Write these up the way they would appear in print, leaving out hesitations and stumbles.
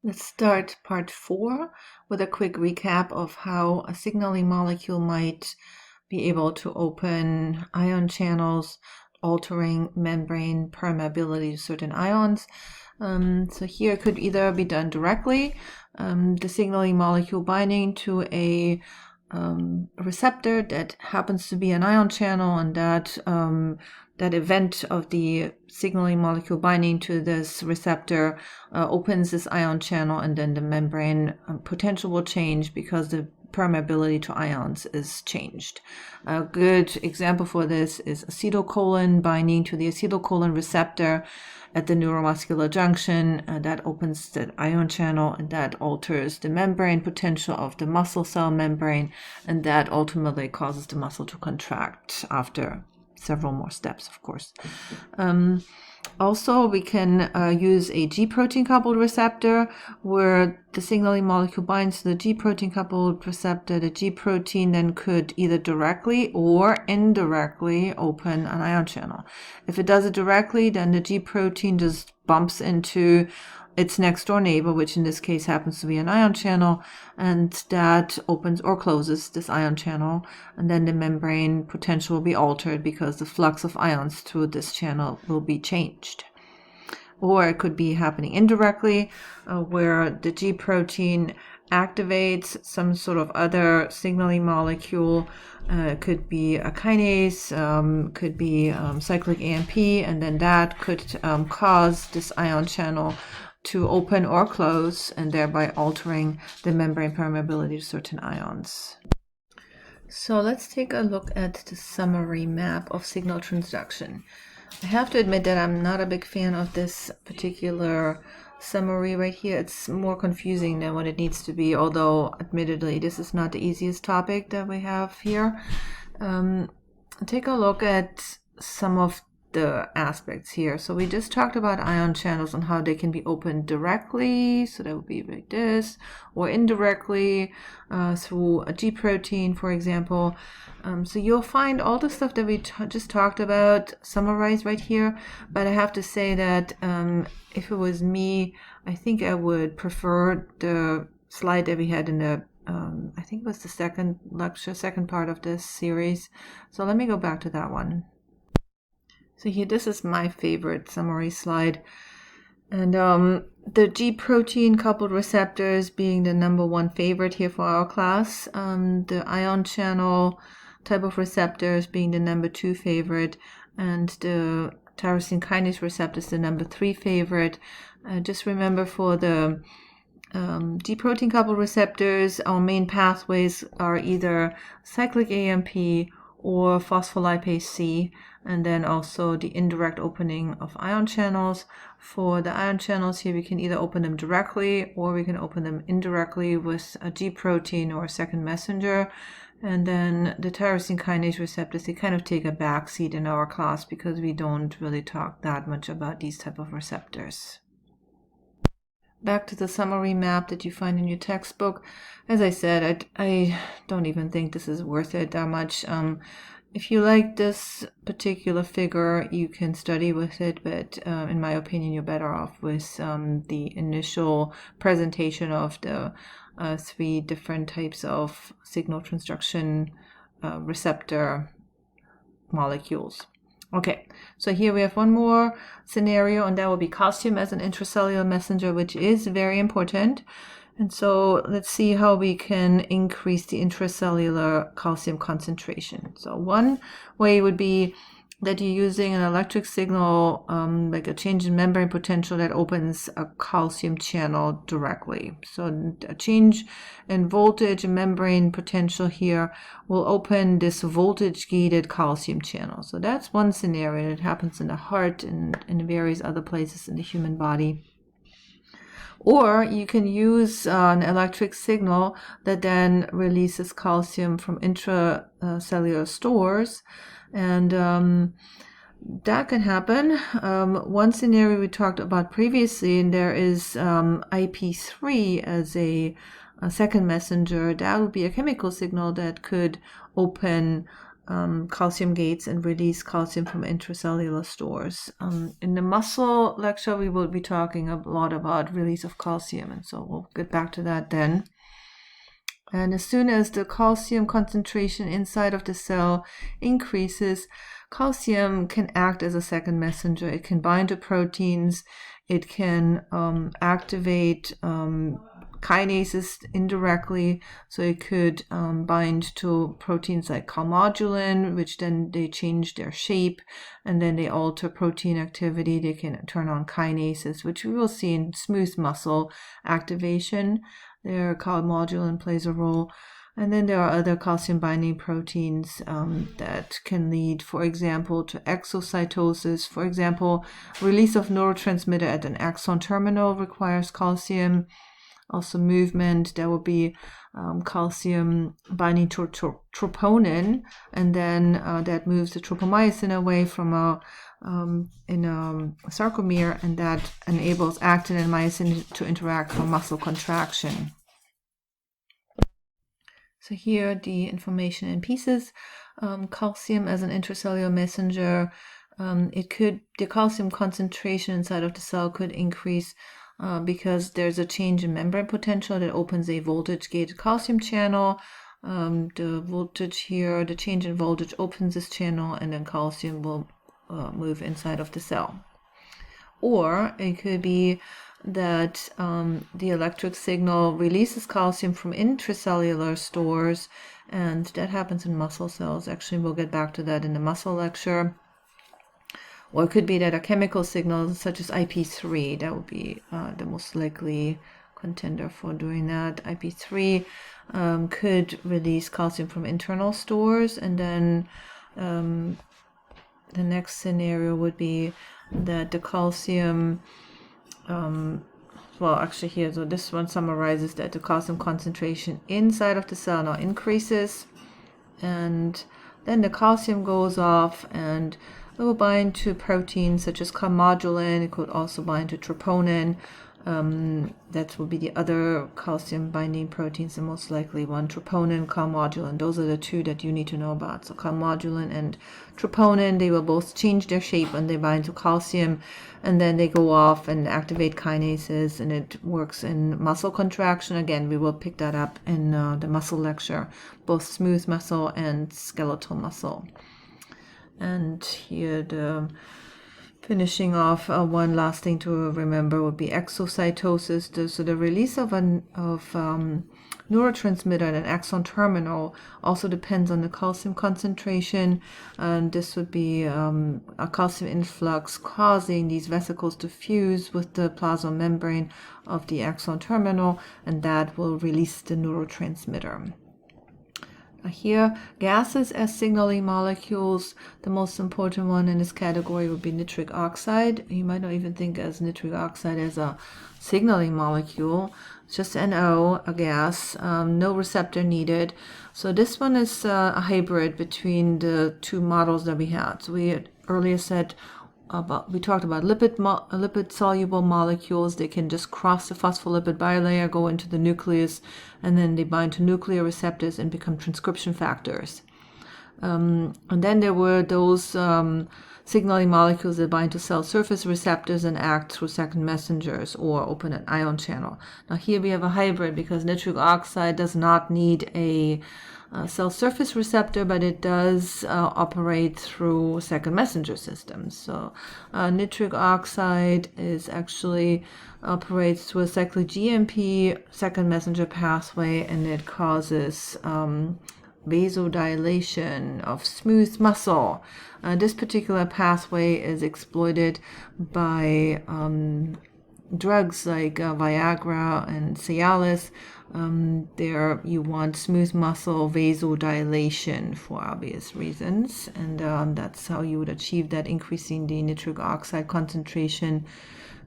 Let's start part 4 with a quick recap of how a signaling molecule might be able to open ion channels, altering membrane permeability to certain ions. So here it could either be done directly, the signaling molecule binding to a receptor that happens to be an ion channel, and that event of the signaling molecule binding to this receptor opens this ion channel, and then the membrane potential will change because the permeability to ions is changed. A good example for this is acetylcholine binding to the acetylcholine receptor at the neuromuscular junction. That opens the ion channel, and that alters the membrane potential of the muscle cell membrane, and that ultimately causes the muscle to contract after several more steps, of course. Also, we can use a G protein coupled receptor where the signaling molecule binds to the G protein coupled receptor. The G protein then could either directly or indirectly open an ion channel. If it does it directly, then the G protein just bumps into its next door neighbor, which in this case happens to be an ion channel, and that opens or closes this ion channel, and then the membrane potential will be altered because the flux of ions through this channel will be changed. Or it could be happening indirectly, where the G protein activates some sort of other signaling molecule. Could be a kinase, could be cyclic AMP, and then that could cause this ion channel to open or close, and thereby altering the membrane permeability to certain ions. So let's take a look at the summary map of signal transduction. I have to admit that I'm not a big fan of this particular summary right here. It's more confusing than what it needs to be, although admittedly this is not the easiest topic that we have here. Take a look at some of the aspects here. So we just talked about ion channels and how they can be opened directly, so that would be like this, or indirectly through a G protein, for example. So you'll find all the stuff that we just talked about summarized right here, but I have to say that if it was me, I think I would prefer the slide that we had in the I think it was the second lecture, second part of this series. So let me go back to that one. So here, this is my favorite summary slide. And the G protein coupled receptors being the #1 favorite here for our class. The ion channel type of receptors being the #2 favorite. And the tyrosine kinase receptors the #3 favorite. Just remember for the G protein coupled receptors, our main pathways are either cyclic AMP or phospholipase C, and then also the indirect opening of ion channels. For the ion channels here, we can either open them directly or we can open them indirectly with a G protein or a second messenger. And then the tyrosine kinase receptors, they kind of take a back seat in our class because we don't really talk that much about these type of receptors. Back to the summary map that you find in your textbook. As I said, I don't even think this is worth it that much. If you like this particular figure, you can study with it, but in my opinion, you're better off with the initial presentation of the 3 different types of signal transduction receptor molecules. Okay, so here we have one more scenario, and that will be calcium as an intracellular messenger, which is very important. And so let's see how we can increase the intracellular calcium concentration. So one way would be that you're using an electric signal, like a change in membrane potential that opens a calcium channel directly. So a change in voltage and membrane potential here will open this voltage-gated calcium channel. So that's one scenario that happens in the heart and in various other places in the human body. Or you can use an electric signal that then releases calcium from intracellular stores, and that can happen. One scenario we talked about previously, and there is IP3 as a second messenger. That would be a chemical signal that could open calcium gates and release calcium from intracellular stores. In the muscle lecture, we will be talking a lot about release of calcium, and so we'll get back to that then. And as soon as the calcium concentration inside of the cell increases, calcium can act as a second messenger. It can bind to proteins. It can activate kinases indirectly. So it could bind to proteins like calmodulin, which then they change their shape and then they alter protein activity. They can turn on kinases, which we will see in smooth muscle activation. There, calmodulin plays a role. And then there are other calcium binding proteins that can lead, for example, to exocytosis. For example, release of neurotransmitter at an axon terminal requires calcium. Also movement, there will be calcium binding to troponin, and then that moves the tropomyosin away from a sarcomere, and that enables actin and myosin to interact for muscle contraction. So here are the information in pieces. Calcium as an intracellular messenger. The calcium concentration inside of the cell could increase because there's a change in membrane potential that opens a voltage-gated calcium channel. The voltage here, the change in voltage opens this channel, and then calcium will move inside of the cell. Or it could be that the electric signal releases calcium from intracellular stores, and that happens in muscle cells. Actually, we'll get back to that in the muscle lecture. Or it could be that a chemical signal such as IP3, that would be the most likely contender for doing that. IP3 could release calcium from internal stores, and then the next scenario would be that the calcium, here, so this one summarizes that the calcium concentration inside of the cell now increases, and then the calcium goes off and it will bind to proteins such as calmodulin. It could also bind to troponin. That will be the other calcium binding proteins, the most likely one, troponin, calmodulin. Those are the two that you need to know about. So calmodulin and troponin, they will both change their shape when they bind to calcium, and then they go off and activate kinases, and it works in muscle contraction. Again, we will pick that up in the muscle lecture, both smooth muscle and skeletal muscle. And here the finishing off, one last thing to remember would be exocytosis. So the release of neurotransmitter at an axon terminal also depends on the calcium concentration, and this would be a calcium influx causing these vesicles to fuse with the plasma membrane of the axon terminal, and that will release the neurotransmitter. Here, gases as signaling molecules. The most important one in this category would be nitric oxide. You might not even think as nitric oxide as a signaling molecule. It's just NO, a gas, no receptor needed. So this one is a hybrid between the two models that we had. So we had earlier said we talked about lipid soluble molecules. They can just cross the phospholipid bilayer, go into the nucleus, and then they bind to nuclear receptors and become transcription factors. And then there were those signaling molecules that bind to cell surface receptors and act through second messengers or open an ion channel. Now here we have a hybrid because nitric oxide does not need a cell surface receptor, but it does operate through second messenger systems. So nitric oxide is actually operates through a cyclic GMP second messenger pathway, and it causes vasodilation of smooth muscle. This particular pathway is exploited by drugs like Viagra and Cialis. There you want smooth muscle vasodilation for obvious reasons, and that's how you would achieve that, increasing the nitric oxide concentration.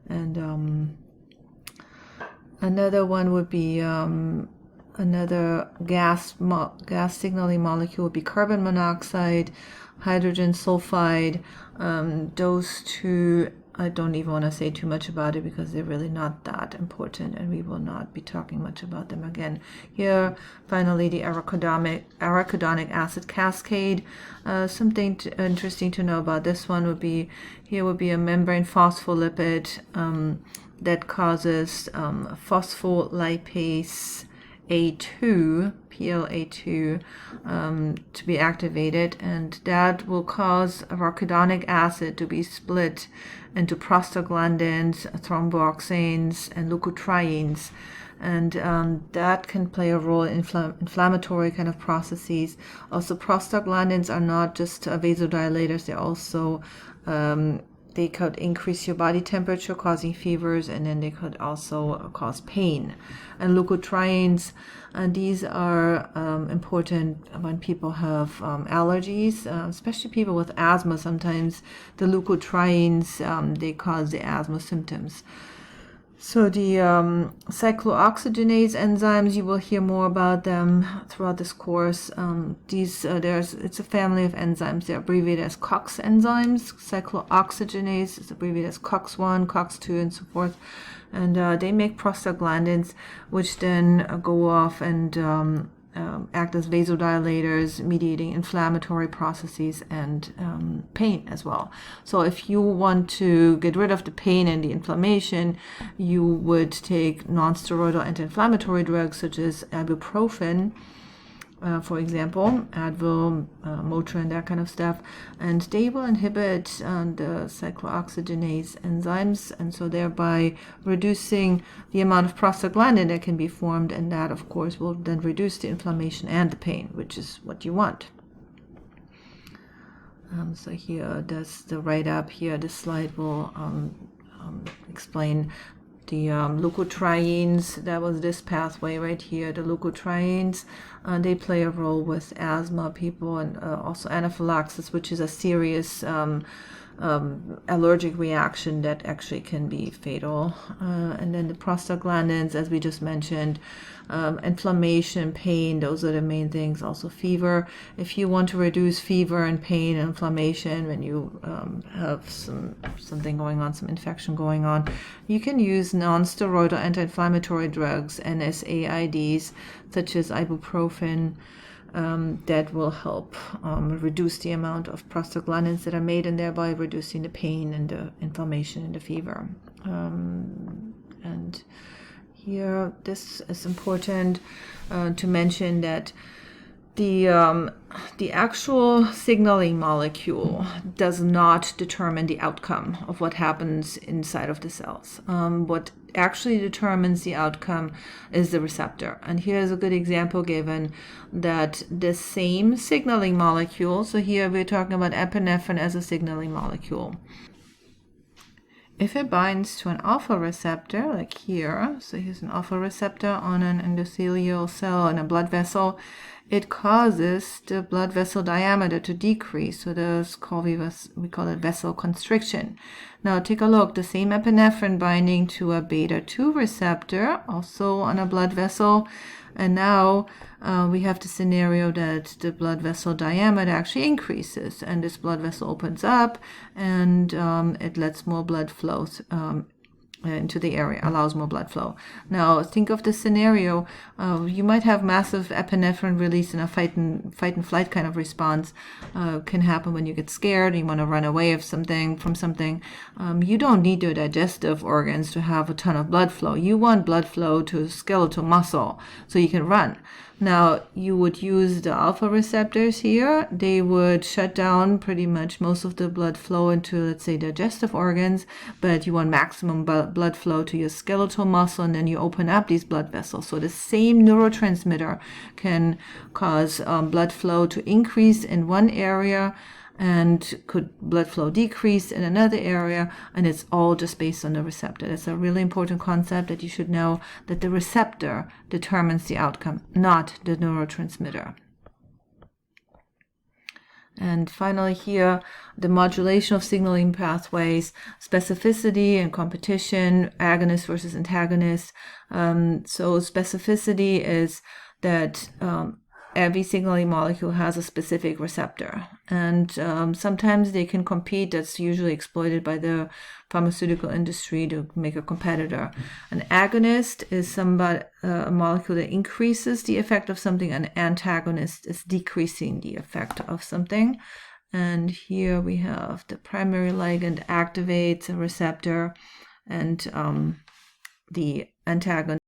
And another one would be another gas signaling molecule would be carbon monoxide, hydrogen sulfide. Those two I don't even want to say too much about it because they're really not that important, and we will not be talking much about them again. Here, finally, the arachidonic acid cascade. Something interesting to know about this one would be, here would be a membrane phospholipid that causes phospholipase A2, PLA2, to be activated, and that will cause arachidonic acid to be split into prostaglandins, thromboxanes, and leukotrienes. And that can play a role in inflammatory kind of processes. Also, prostaglandins are not just vasodilators, they're also they could increase your body temperature, causing fevers, and then they could also cause pain. And leukotrienes, these are important when people have allergies, especially people with asthma. Sometimes the leukotrienes, they cause the asthma symptoms. So the cyclooxygenase enzymes, you will hear more about them throughout this course. It's a family of enzymes. They're abbreviated as COX enzymes. Cyclooxygenase is abbreviated as COX1, COX2, and so forth. And they make prostaglandins, which then go off and act as vasodilators, mediating inflammatory processes and pain as well. So if you want to get rid of the pain and the inflammation, you would take non-steroidal anti-inflammatory drugs such as ibuprofen, for example, Advil, Motrin, that kind of stuff, and they will inhibit the cyclooxygenase enzymes, and so thereby reducing the amount of prostaglandin that can be formed, and that, of course, will then reduce the inflammation and the pain, which is what you want. So here, that's the write-up. Here, this slide will explain the leukotrienes. That was this pathway right here. The leukotrienes, they play a role with asthma people, and also anaphylaxis, which is a serious allergic reaction that actually can be fatal. And then the prostaglandins, as we just mentioned, inflammation, pain, those are the main things. Also fever. If you want to reduce fever and pain and inflammation when you have something going on, some infection going on, you can use non-steroidal anti-inflammatory drugs, NSAIDs, such as ibuprofen. That will help reduce the amount of prostaglandins that are made, and thereby reducing the pain and the inflammation and the fever. And here, this is important to mention that the actual signaling molecule does not determine the outcome of what happens inside of the cells. What actually determines the outcome is the receptor. And here's a good example given that the same signaling molecule, so here we're talking about epinephrine as a signaling molecule. If it binds to an alpha receptor, like here, so here's an alpha receptor on an endothelial cell in a blood vessel, it causes the blood vessel diameter to decrease. So we call it vessel constriction. Now take a look, the same epinephrine binding to a beta-2 receptor, also on a blood vessel, and now we have the scenario that the blood vessel diameter actually increases, and this blood vessel opens up, and it lets more blood flow into the area, allows more blood flow. Now think of the scenario, you might have massive epinephrine release in a fight and flight kind of response. Can happen when you get scared, you want to run away from something. You don't need your digestive organs to have a ton of blood flow. You want blood flow to skeletal muscle so you can run. Now, you would use the alpha receptors here. They would shut down pretty much most of the blood flow into, let's say, digestive organs, but you want maximum blood flow to your skeletal muscle, and then you open up these blood vessels. So the same neurotransmitter can cause blood flow to increase in one area, and could blood flow decrease in another area, and it's all just based on the receptor. That's a really important concept that you should know, that the receptor determines the outcome, not the neurotransmitter. And finally here, the modulation of signaling pathways, specificity and competition, agonist versus antagonist. So specificity is that every signaling molecule has a specific receptor, and sometimes they can compete. That's usually exploited by the pharmaceutical industry to make a competitor. An agonist is a molecule that increases the effect of something. An antagonist is decreasing the effect of something. And here we have the primary ligand activates a receptor, and the antagonist